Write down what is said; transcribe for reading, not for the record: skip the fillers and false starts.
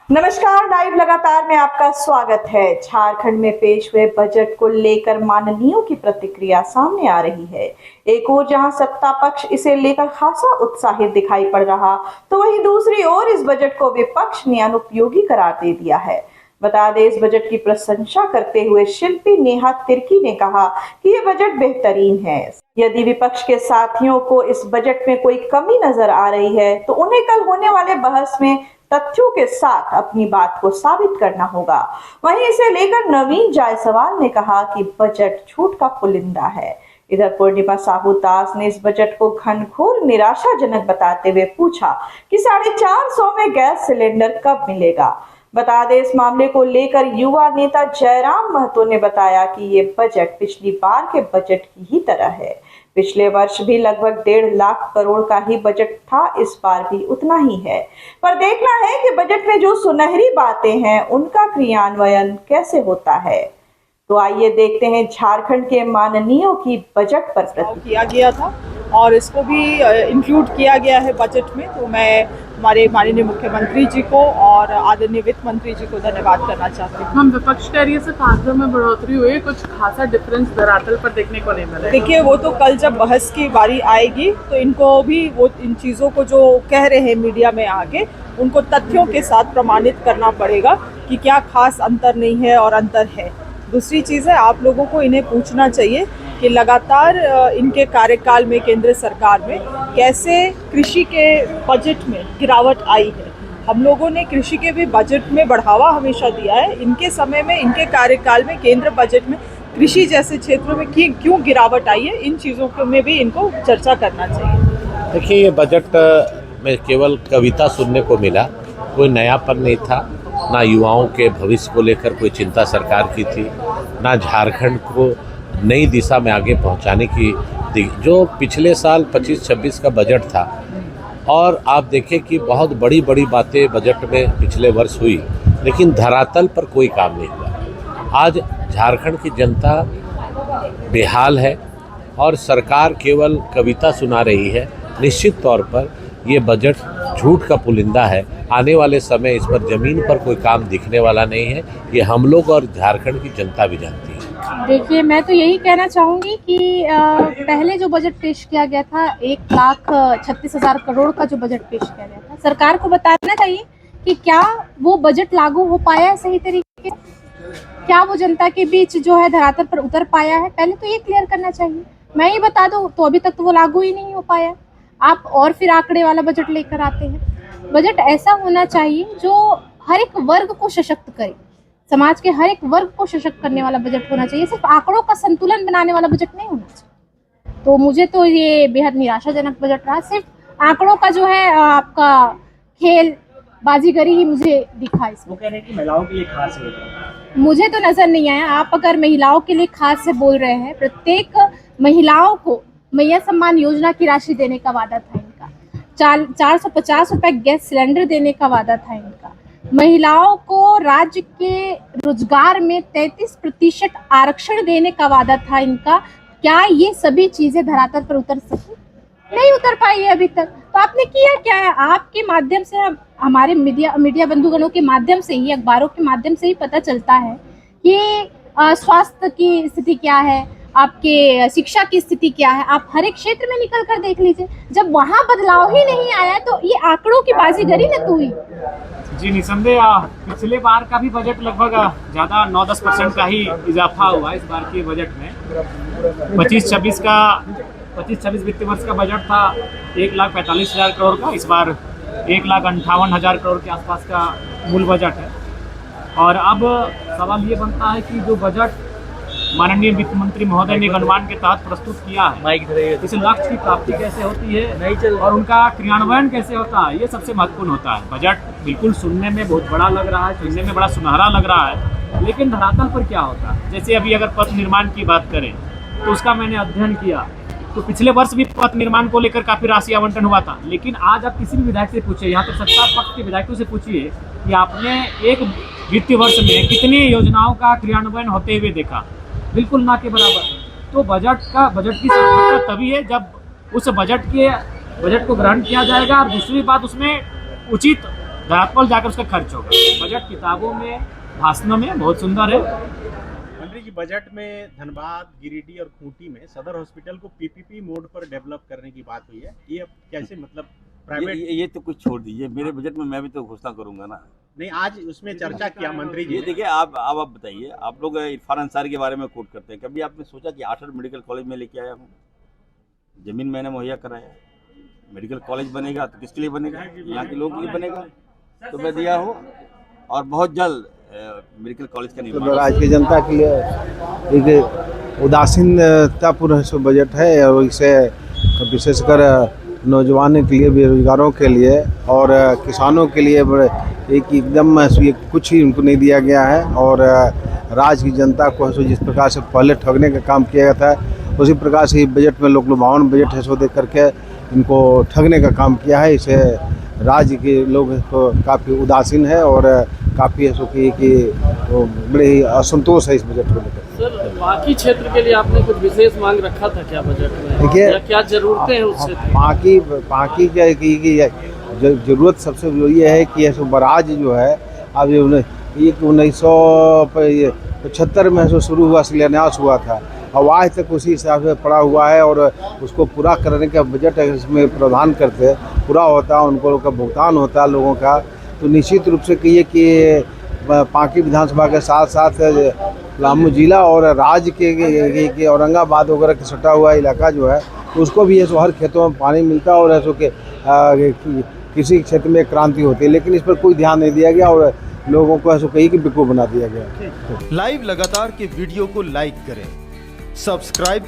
नमस्कार, लाइव लगातार में आपका स्वागत है। झारखंड में पेश हुए बजट को लेकर माननीयों की प्रतिक्रिया सामने आ रही है। एक ओर जहां सत्ता पक्ष इसे लेकर खासा उत्साहित दिखाई पड़ रहा, तो वहीं दूसरी ओर इस बजट को विपक्ष ने अनुपयोगी करार दे दिया है। बता दें, इस बजट की प्रशंसा करते हुए शिल्पी नेहा तिर्की ने कहा कि ये बजट बेहतरीन है। यदि विपक्ष के साथियों को इस बजट में कोई कमी नजर आ रही है, तो उन्हें कल होने वाले बहस में तथ्यों के साथ अपनी बात को साबित करना होगा। वहीं इसे लेकर नवीन जायसवाल ने कहा कि बजट झूठ का पुलिंदा है। इधर पूर्णिमा साहू दास ने इस बजट को घनघोर निराशाजनक बताते हुए पूछा कि 450 में गैस सिलेंडर कब मिलेगा। बता दें, इस मामले को लेकर युवा नेता जयराम महतो ने बताया कि ये बजट पिछली बार के बजट की ही तरह है। पिछले वर्ष भी लगभग 1.5 लाख करोड़ का ही बजट था, इस बार भी उतना ही है। पर देखना है कि बजट में जो सुनहरी बातें हैं उनका क्रियान्वयन कैसे होता है। तो आइए देखते हैं झारखंड के माननीयों की बजट पर किया गया था और इसको भी इंक्लूड किया गया है बजट में। तो मैं हमारे माननीय मुख्यमंत्री जी को और आदरणीय वित्त मंत्री जी को धन्यवाद करना चाहती हूँ। हम विपक्ष कह रही है सिर्फ आंकड़ों में बढ़ोतरी हुई, कुछ खासा डिफरेंस धरातल पर देखने को नहीं मिला। देखिए, वो तो कल जब बहस की बारी आएगी तो इनको भी वो इन चीज़ों को जो कह रहे हैं मीडिया में आगे, उनको तथ्यों के साथ प्रमाणित करना पड़ेगा कि क्या खास अंतर नहीं है और अंतर है। दूसरी चीज़ है, आप लोगों को इन्हें पूछना चाहिए कि लगातार इनके कार्यकाल में केंद्र सरकार में कैसे कृषि के बजट में गिरावट आई है। हम लोगों ने कृषि के भी बजट में बढ़ावा हमेशा दिया है। इनके समय में, इनके कार्यकाल में केंद्र बजट में कृषि जैसे क्षेत्रों में क्यों गिरावट आई है, इन चीज़ों में भी इनको चर्चा करना चाहिए। देखिए, ये बजट में केवल कविता सुनने को मिला, कोई नयापन नहीं था। ना युवाओं के भविष्य को लेकर कोई चिंता सरकार की थी, ना झारखंड को नई दिशा में आगे पहुंचाने की। जो पिछले साल 25-26 का बजट था, और आप देखें कि बहुत बड़ी बड़ी बातें बजट में पिछले वर्ष हुई, लेकिन धरातल पर कोई काम नहीं हुआ। आज झारखंड की जनता बेहाल है और सरकार केवल कविता सुना रही है। निश्चित तौर पर ये बजट झूठ का पुलिंदा है। आने वाले समय इस पर ज़मीन पर कोई काम दिखने वाला नहीं है। ये हम लोग और झारखंड की जनता भी जानती है। देखिए, मैं तो यही कहना चाहूँगी कि पहले जो बजट पेश किया गया था, 1,36,000 करोड़ का जो बजट पेश किया गया था, सरकार को बताना चाहिए कि क्या वो बजट लागू हो पाया है सही तरीके से, क्या वो जनता के बीच जो है धरातल पर उतर पाया है। पहले तो ये क्लियर करना चाहिए। मैं ही बता दूँ तो अभी तक तो वो लागू ही नहीं हो पाया। आप और फिर आंकड़े वाला बजट लेकर आते हैं। बजट ऐसा होना चाहिए जो हर एक वर्ग को सशक्त करे, समाज के हर एक वर्ग को सशक्त करने वाला बजट होना चाहिए। सिर्फ आंकड़ों का संतुलन बनाने वाला बजट नहीं होना चाहिए। तो मुझे तो ये बेहद निराशाजनक बजट रहा। सिर्फ आंकड़ों का जो है आपका खेल बाजीगरी ही मुझे दिखा इसमें। वो कह रहे हैं कि महिलाओं के लिए खास है। मुझे तो नजर नहीं आया। आप अगर महिलाओं के लिए खास से बोल रहे हैं, प्रत्येक महिलाओं को मैया सम्मान योजना की राशि देने का वादा था इनका। 450 रुपए गैस सिलेंडर देने का वादा था इनका। महिलाओं को राज्य के रोजगार में 33% आरक्षण देने का वादा था इनका। क्या ये सभी चीजें धरातल पर उतर सकी? नहीं उतर पाई है अभी तक। तो आपने किया क्या है? आपके माध्यम से, हमारे मीडिया बंधुगणों के माध्यम से ही, अखबारों के माध्यम से ही पता चलता है कि स्वास्थ्य की स्थिति क्या है, आपके शिक्षा की स्थिति क्या है। आप हर एक क्षेत्र में निकल कर देख लीजिए। जब वहाँ बदलाव ही नहीं आया तो ये आंकड़ों की बाजीगरी न तो हुई। जी निसंदेह, पिछले बार का भी बजट लगभग ज़्यादा 9-10% का ही इजाफा हुआ इस बार के बजट में। 25-26 वित्तीय वर्ष का बजट था 1,45,000 करोड़ का। इस बार 1,58,000 करोड़ के आसपास का मूल बजट है। और अब सवाल ये बनता है कि जो बजट माननीय वित्त मंत्री महोदय ने अनुमान के तहत प्रस्तुत किया है, इस लक्ष्य की प्राप्ति कैसे होती है और उनका क्रियान्वयन कैसे होता है, ये सबसे महत्वपूर्ण होता है। बजट बिल्कुल सुनने में बहुत बड़ा लग रहा है, सुनने में बड़ा सुनहरा लग रहा है, लेकिन धरातल पर क्या होता है। जैसे अभी अगर पथ निर्माण की बात करें तो उसका मैंने अध्ययन किया, तो पिछले वर्ष भी पथ निर्माण को लेकर काफ़ी राशि आवंटन हुआ था। लेकिन आज आप किसी भी विधायक से पूछिए, यहाँ तक सत्ता पक्ष के विधायकों से पूछिए कि आपने एक वित्तीय वर्ष में कितनी योजनाओं का क्रियान्वयन होते हुए देखा, बिल्कुल ना के बराबर। तो बजट की सार्थकता तभी है जब उस बजट को ग्रहण किया जाएगा। और दूसरी बात, उसमें उचित धरातल जाकर उसका खर्च होगा। बजट किताबों में, भाषणों में बहुत सुंदर है। मंत्री जी, बजट में धनबाद, गिरिडीह और खूंटी में सदर हॉस्पिटल को पीपीपी मोड पर डेवलप करने की बात हुई है। ये अब कैसे, मतलब प्राइवेट? ये तो कुछ छोड़ दीजिए, मेरे बजट में मैं भी तो घोषणा करूंगा ना। नहीं, आज उसमें चर्चा किया मंत्री जी ये ने। देखिए, आप बताइए, आप लोग इरफान अंसारी के बारे में कोट करते हैं, कभी आपने सोचा कि 8 मेडिकल कॉलेज में लेके आया हूँ, जमीन मैंने मुहैया कराया, मेडिकल कॉलेज बनेगा तो किसके लिए बनेगा? यहाँ के लोगों के लिए बनेगा, तो मैं दिया हूँ। और बहुत जल्द मेडिकल कॉलेज का निर्माण। राज्य की जनता के लिए एक उदासीनतापूर्ण बजट है और इसे विशेषकर नौजवानों के लिए, बेरोजगारों के लिए और किसानों के लिए एक एकदम कुछ ही उनको नहीं दिया गया है। और राज्य की जनता को जिस प्रकार से पहले ठगने का काम किया गया था, उसी प्रकार से बजट में लोक लुभावन बजट है सो देख करके इनको ठगने का काम किया है। इसे राज्य के लोग तो काफ़ी उदासीन है और काफ़ी ऐसा कि बड़े ही असंतोष है इस बजट को लेकर। सर, बाकी क्षेत्र के लिए आपने कुछ विशेष मांग रखा था क्या बजट में? देखिए, क्या जरूरतें हैं उस क्षेत्र? बाकी क्या की जरूरत सबसे जरूरी है कि ऐसा बराज जो है अब 1975 में ऐसा शुरू हुआ, शिलान्यास हुआ था, और आज तक उसी हिसाब से पड़ा हुआ है। और उसको पूरा करने का बजट इसमें प्रावधान करते पूरा होता है, उनको का भुगतान होता है लोगों का। तो निश्चित रूप से कहिए कि पांकी विधानसभा के साथ साथ पलामू जिला और राज्य के औरंगाबाद वगैरह के सटा हुआ इलाका जो है, तो उसको भी ऐसा हर खेतों में पानी मिलता है और ऐसा कि किसी क्षेत्र में क्रांति होती है, लेकिन इस पर कोई ध्यान नहीं दिया गया और लोगों को ऐसा कहीं कि बेवकूफ़ बना दिया गया। लाइव लगातार के वीडियो को लाइक करें, सब्सक्राइब करें।